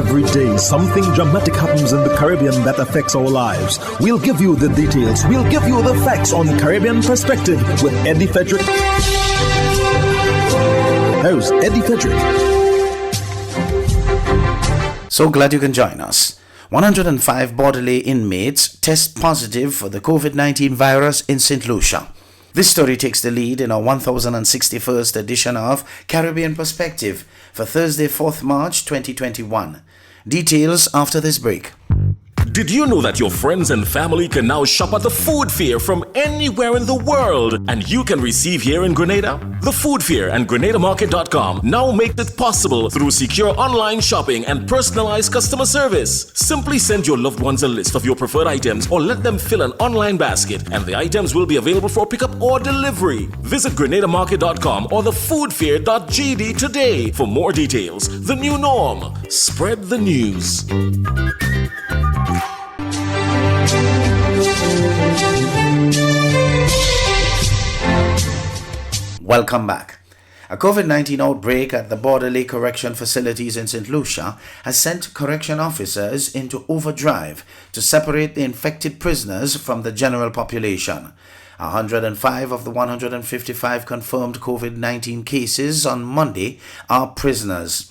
Every day, something dramatic happens in the Caribbean that affects our lives. We'll give you the details. We'll give you the facts on Caribbean Perspective with Eddie Frederick. Here's Eddie Frederick. So glad you can join us. 105 Bordalais inmates test positive for the COVID-19 virus in St. Lucia. This story takes the lead in our 1061st edition of Caribbean Perspective for Thursday, 4th March 2021. Details after this break. Did you know that your friends and family can now shop at the Food Fair from anywhere in the world, and you can receive here in Grenada? The Food Fair and GrenadaMarket.com now make it possible through secure online shopping and personalized customer service. Simply send your loved ones a list of your preferred items or let them fill an online basket, and the items will be available for pickup or delivery. Visit GrenadaMarket.com or thefoodfair.gd today for more details. The new norm. Spread the news. Welcome back. A COVID-19 outbreak at the Bordalais correction facilities in St. Lucia has sent correction officers into overdrive to separate the infected prisoners from the general population. 105 of the 155 confirmed COVID-19 cases on Monday are prisoners.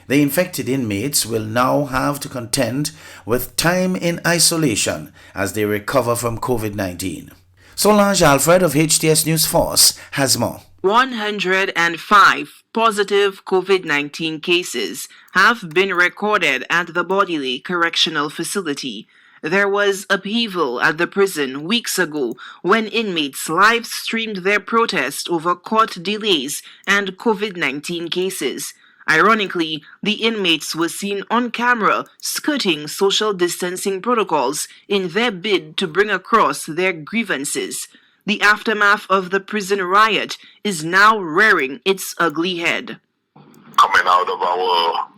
The infected inmates will now have to contend with time in isolation as they recover from COVID-19. Solange Alfred of HTS News Force has more. 105 positive COVID-19 cases have been recorded at the Bordalais Correctional Facility. There was upheaval at the prison weeks ago when inmates live-streamed their protest over court delays and COVID-19 cases. Ironically, the inmates were seen on camera skirting social distancing protocols in their bid to bring across their grievances. The aftermath of the prison riot is now rearing its ugly head. Coming out of our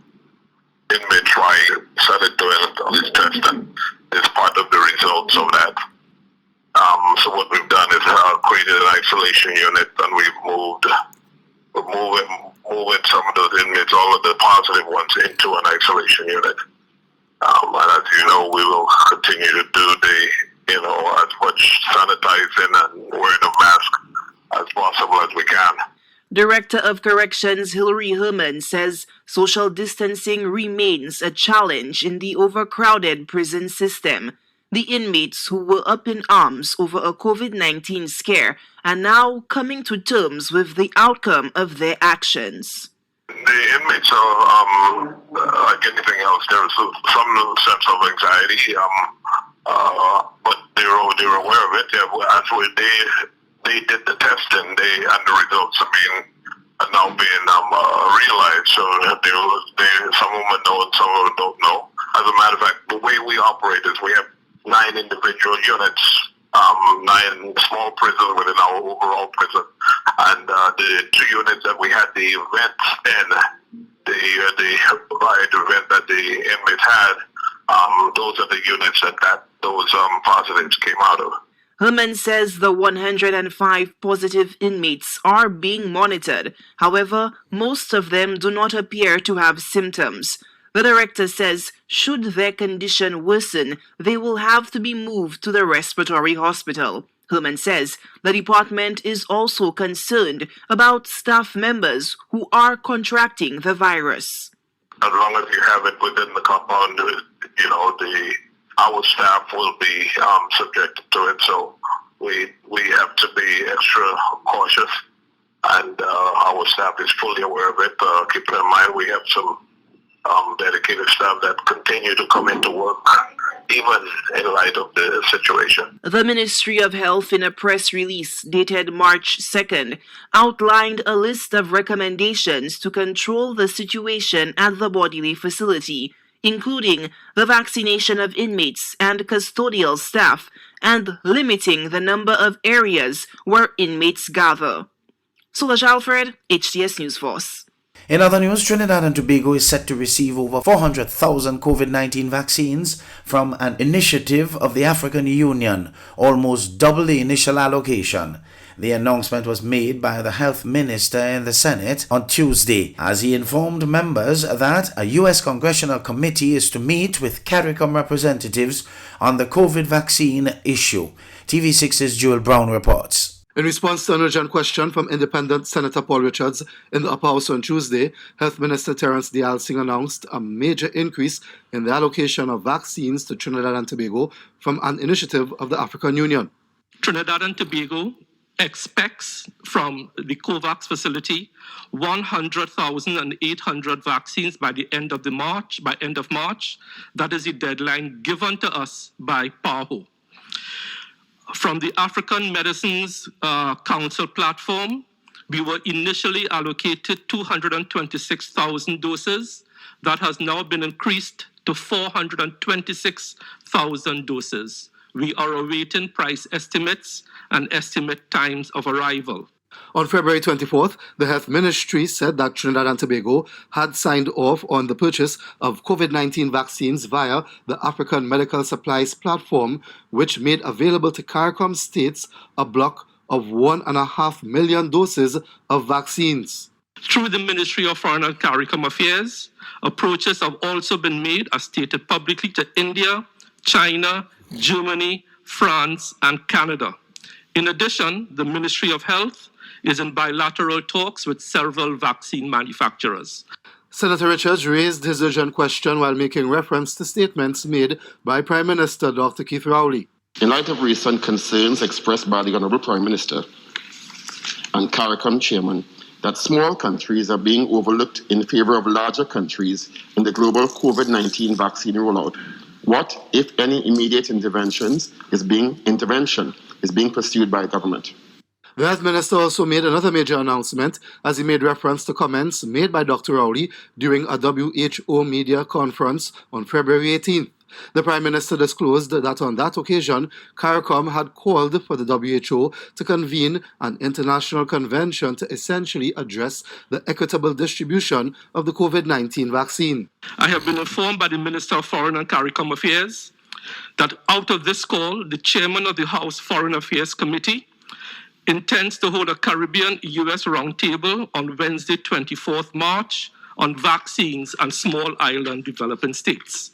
inmate riot, started doing this testing is part of the results of that. So what we've done is created an isolation unit, and we're moving some of those inmates, all of the positive ones, into an isolation unit. And as you know, we will continue to do as much sanitizing and wearing a mask as possible as we can. Director of Corrections Hilary Herman says social distancing remains a challenge in the overcrowded prison system. The inmates who were up in arms over a COVID-19 scare are now coming to terms with the outcome of their actions. The inmates are, like anything else, there's some sense of anxiety, but they're aware of it. They did the testing, and the results are now being realized. So some of them know and some of them don't know. As a matter of fact, the way we operate is we have 9 individual units, 9 small prisons within our overall prison, and the 2 units that we had the event in, the riot event that the inmates had, those are the units that those positives came out of. Herman says the 105 positive inmates are being monitored. However, most of them do not appear to have symptoms. The director says should their condition worsen, they will have to be moved to the respiratory hospital. Herman says the department is also concerned about staff members who are contracting the virus. As long as you have it within the compound, our staff will be subjected to it. So we have to be extra cautious, and our staff is fully aware of it. Keeping in mind we have some dedicated staff that continue to come into work even in light of the situation. The Ministry of Health, in a press release dated March 2nd, outlined a list of recommendations to control the situation at the Bordalais facility, including the vaccination of inmates and custodial staff and limiting the number of areas where inmates gather. Solange Alfred, HTS News Force. In other news, Trinidad and Tobago is set to receive over 400,000 COVID-19 vaccines from an initiative of the African Union, almost double the initial allocation. The announcement was made by the health minister in the Senate on Tuesday, as he informed members that a U.S. congressional committee is to meet with CARICOM representatives on the COVID vaccine issue. TV6's Joel Brown reports. In response to an urgent question from Independent Senator Paul Richards in the Upper House on Tuesday, Health Minister Terence D'Alsing announced a major increase in the allocation of vaccines to Trinidad and Tobago from an initiative of the African Union. Trinidad and Tobago expects from the COVAX facility 100,800 vaccines by the end of March. That is the deadline given to us by PAHO. From the African Medicines Council platform, we were initially allocated 226,000 doses. That has now been increased to 426,000 doses. We are awaiting price estimates and estimate times of arrival. On February 24th, the Health Ministry said that Trinidad and Tobago had signed off on the purchase of COVID-19 vaccines via the African Medical Supplies Platform, which made available to CARICOM states a block of 1.5 million doses of vaccines. Through the Ministry of Foreign and CARICOM Affairs, approaches have also been made, as stated publicly, to India, China, Germany, France, and Canada. In addition, the Ministry of Health is in bilateral talks with several vaccine manufacturers. Senator Richards raised his urgent question while making reference to statements made by Prime Minister Dr. Keith Rowley. In light of recent concerns expressed by the Honourable Prime Minister and CARICOM Chairman that small countries are being overlooked in favour of larger countries in the global COVID-19 vaccine rollout, what, if any, immediate intervention is being pursued by government? The Health Minister also made another major announcement as he made reference to comments made by Dr. Rowley during a WHO media conference on February 18th. The Prime Minister disclosed that on that occasion, CARICOM had called for the WHO to convene an international convention to essentially address the equitable distribution of the COVID-19 vaccine. I have been informed by the Minister of Foreign and CARICOM Affairs that out of this call, the Chairman of the House Foreign Affairs Committee intends to hold a Caribbean-US roundtable on Wednesday, 24th March, on vaccines and small island developing states.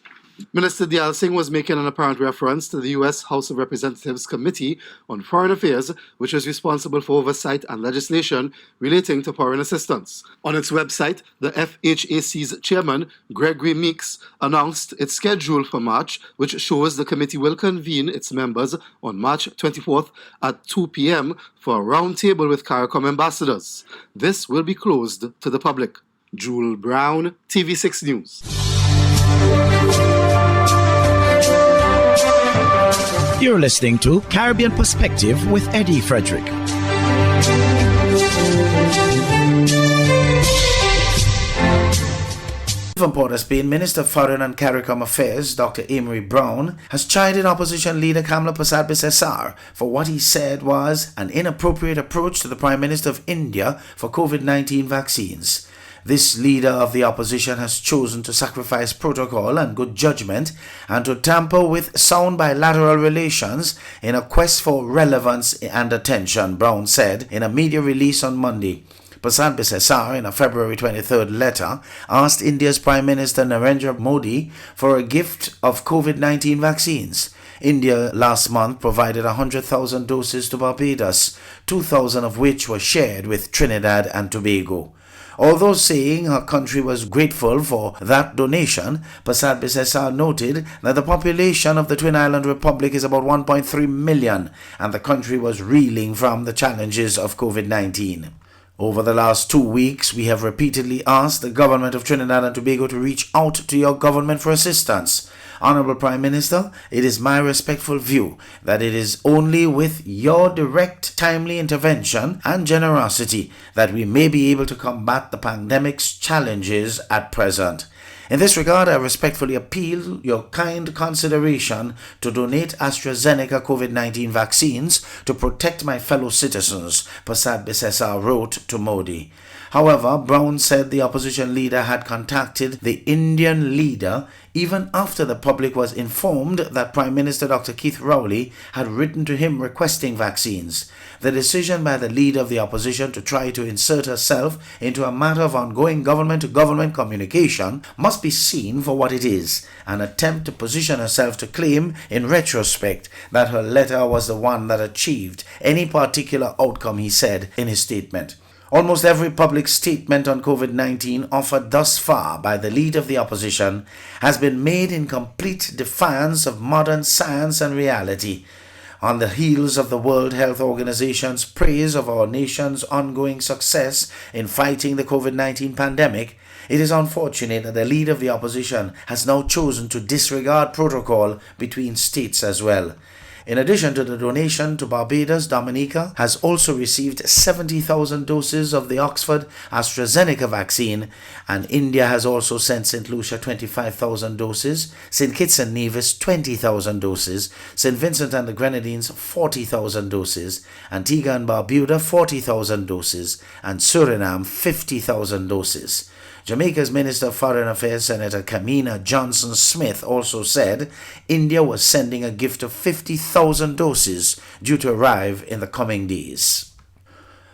Minister D'Alsing was making an apparent reference to the U.S. House of Representatives Committee on Foreign Affairs, which is responsible for oversight and legislation relating to foreign assistance. On its website, the FHAC's chairman, Gregory Meeks, announced its schedule for March, which shows the committee will convene its members on March 24th at 2 p.m. for a roundtable with CARICOM ambassadors. This will be closed to the public. Joel Brown, TV6 News. You're listening to Caribbean Perspective with Eddie Frederick. From Port of Spain, Minister of Foreign and CARICOM Affairs, Dr. Amory Brown, has chided opposition leader Kamla Persad-Bissessar for what he said was an inappropriate approach to the Prime Minister of India for COVID-19 vaccines. This leader of the opposition has chosen to sacrifice protocol and good judgment and to tamper with sound bilateral relations in a quest for relevance and attention, Brown said in a media release on Monday. Persad-Bissessar, in a February 23rd letter, asked India's Prime Minister Narendra Modi for a gift of COVID-19 vaccines. India last month provided 100,000 doses to Barbados, 2,000 of which were shared with Trinidad and Tobago. Although saying her country was grateful for that donation, Persad-Bissessar noted that the population of the Twin Island Republic is about 1.3 million and the country was reeling from the challenges of COVID-19. Over the last 2 weeks, we have repeatedly asked the government of Trinidad and Tobago to reach out to your government for assistance. Honorable Prime Minister, it is my respectful view that it is only with your direct, timely intervention and generosity that we may be able to combat the pandemic's challenges at present. In this regard, I respectfully appeal your kind consideration to donate AstraZeneca COVID-19 vaccines to protect my fellow citizens, Persad-Bissessar wrote to Modi. However, Brown said the opposition leader had contacted the Indian leader even after the public was informed that Prime Minister Dr. Keith Rowley had written to him requesting vaccines. The decision by the leader of the opposition to try to insert herself into a matter of ongoing government-to-government communication must be seen for what it is, an attempt to position herself to claim, in retrospect, that her letter was the one that achieved any particular outcome, he said in his statement. Almost every public statement on COVID-19 offered thus far by the leader of the opposition has been made in complete defiance of modern science and reality. On the heels of the World Health Organization's praise of our nation's ongoing success in fighting the COVID-19 pandemic, it is unfortunate that the leader of the opposition has now chosen to disregard protocol between states as well. In addition to the donation to Barbados, Dominica has also received 70,000 doses of the Oxford AstraZeneca vaccine, and India has also sent St. Lucia 25,000 doses, St. Kitts and Nevis 20,000 doses, St. Vincent and the Grenadines 40,000 doses, Antigua and Barbuda 40,000 doses, and Suriname 50,000 doses. Jamaica's Minister of Foreign Affairs, Senator Kamina Johnson-Smith, also said India was sending a gift of 50,000 doses due to arrive in the coming days.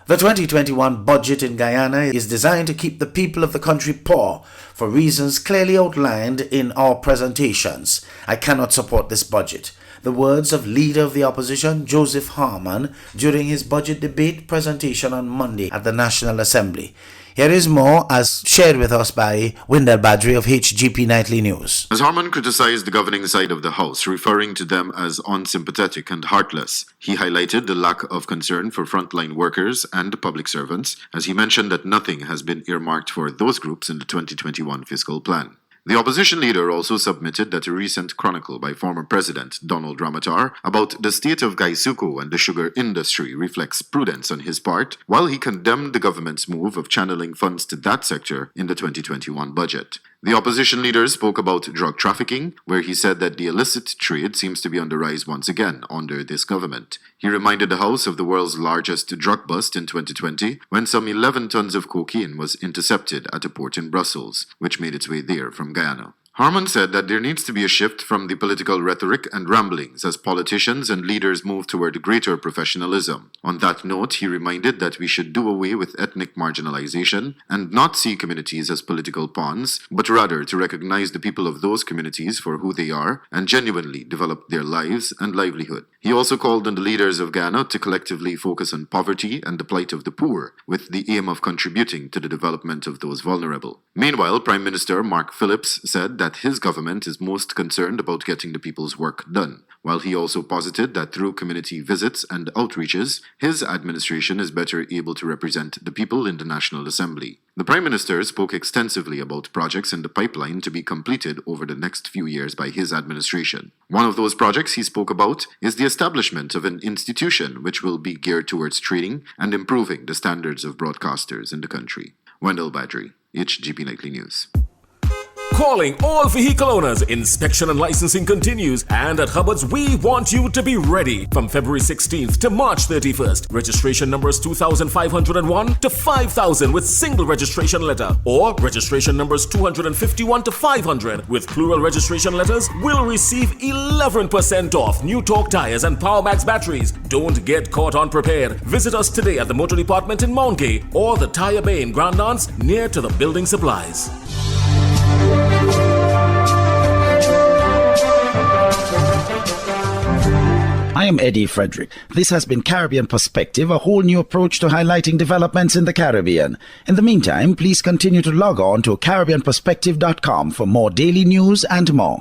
The 2021 budget in Guyana is designed to keep the people of the country poor for reasons clearly outlined in our presentations. I cannot support this budget. The words of Leader of the Opposition, Joseph Harman, during his budget debate presentation on Monday at the National Assembly. Here is more as shared with us by Wendell Badri of HGP Nightly News. As Harman criticized the governing side of the House, referring to them as unsympathetic and heartless, he highlighted the lack of concern for frontline workers and public servants, as he mentioned that nothing has been earmarked for those groups in the 2021 fiscal plan. The opposition leader also submitted that a recent chronicle by former President Donald Ramotar about the state of Gaisuco and the sugar industry reflects prudence on his part, while he condemned the government's move of channeling funds to that sector in the 2021 budget. The opposition leader spoke about drug trafficking, where he said that the illicit trade seems to be on the rise once again under this government. He reminded the House of the world's largest drug bust in 2020, when some 11 tons of cocaine was intercepted at a port in Brussels, which made its way there from Guyana. Harman said that there needs to be a shift from the political rhetoric and ramblings as politicians and leaders move toward greater professionalism. On that note, he reminded that we should do away with ethnic marginalization and not see communities as political pawns, but rather to recognize the people of those communities for who they are and genuinely develop their lives and livelihood. He also called on the leaders of Ghana to collectively focus on poverty and the plight of the poor, with the aim of contributing to the development of those vulnerable. Meanwhile, Prime Minister Mark Phillips said that his government is most concerned about getting the people's work done, while he also posited that through community visits and outreaches, his administration is better able to represent the people in the National Assembly. The Prime Minister spoke extensively about projects in the pipeline to be completed over the next few years by his administration. One of those projects he spoke about is the establishment of an institution which will be geared towards training and improving the standards of broadcasters in the country. Wendell Badri, HGP Nightly News. Calling all vehicle owners. Inspection and licensing continues, and at Hubbard's we want you to be ready. From February 16th to March 31st, registration numbers 2,501 to 5,000 with single registration letter, or registration numbers 251 to 500 with plural registration letters will receive 11% off new torque tires and PowerMax batteries. Don't get caught unprepared. Visit us today at the Motor Department in Mount Gay or the Tire Bay in Grand Anse near to the building supplies. I am Eddie Frederick. This has been Caribbean Perspective, a whole new approach to highlighting developments in the Caribbean. In the meantime, please continue to log on to CaribbeanPerspective.com for more daily news and more.